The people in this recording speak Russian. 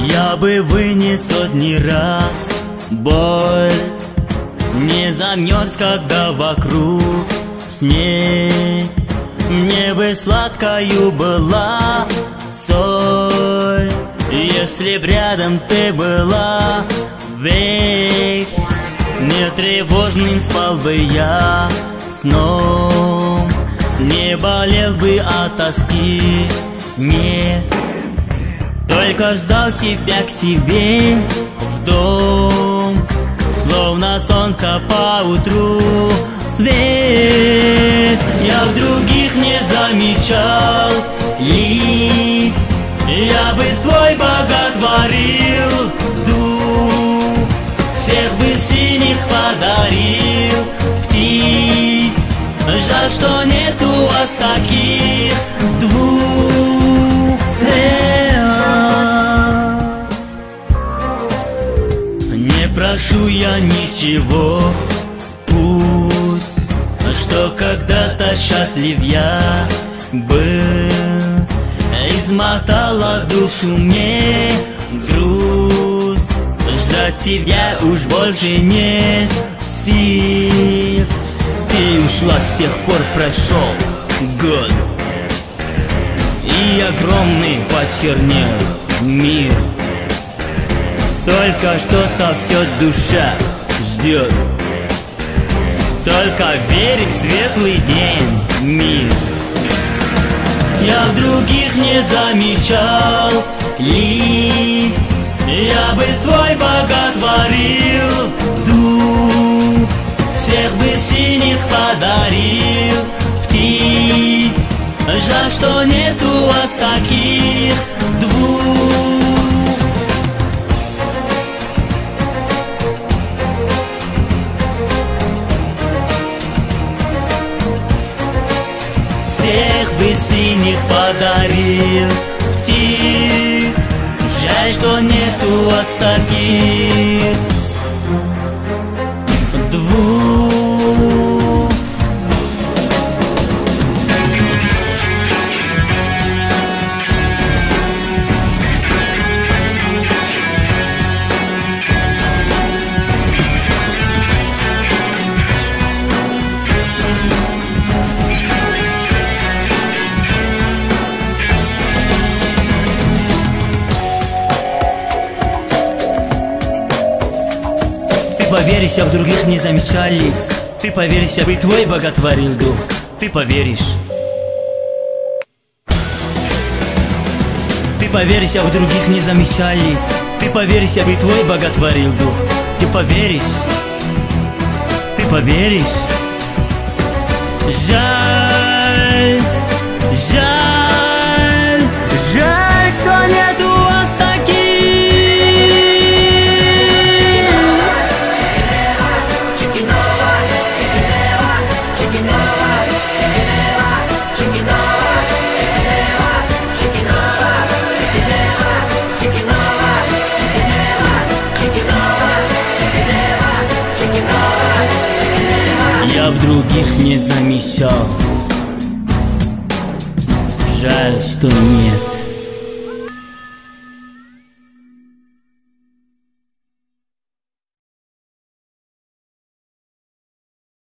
Я бы вынес сотни раз боль, не замерз, когда вокруг снег. Мне бы сладкою была соль, если б рядом ты была век. Не тревожным спал бы я сном, не болел бы от тоски, нет. Только ждал тебя к себе в дом, словно солнце по утру свет. Я в других не замечал лиц, я бы твой боготворил дух, всех бы синих подарил птиц. Жаль, что нету вас таких двух. Не прошу я ничего, пусть, что когда-то счастлив я был. Измотала душу мне грусть, ждать тебя уж больше нет сил. Ты ушла, с тех пор прошел год, и огромный почернел мир. Только что-то все душа ждет, только верь в светлый день, мир. Я в других не замечал лиц, я бы твой боготворил дух, всех бы синих подарил птиц. Жаль, что нету вас таких двух. Всех бы синих подарил птиц. Жаль, что нету вас таких двух. Поверишь, я в других не замечал лиц. Ты поверишь, я бы твой боготворил дух. Ты поверишь. Ты поверишь, я в других не замечал лиц. Ты поверишь, я бы твой боготворил дух. Ты поверишь. Ты поверишь. Жаль, жаль, жаль, что нету вас таких. Я в других не замечал. Жаль, что нет.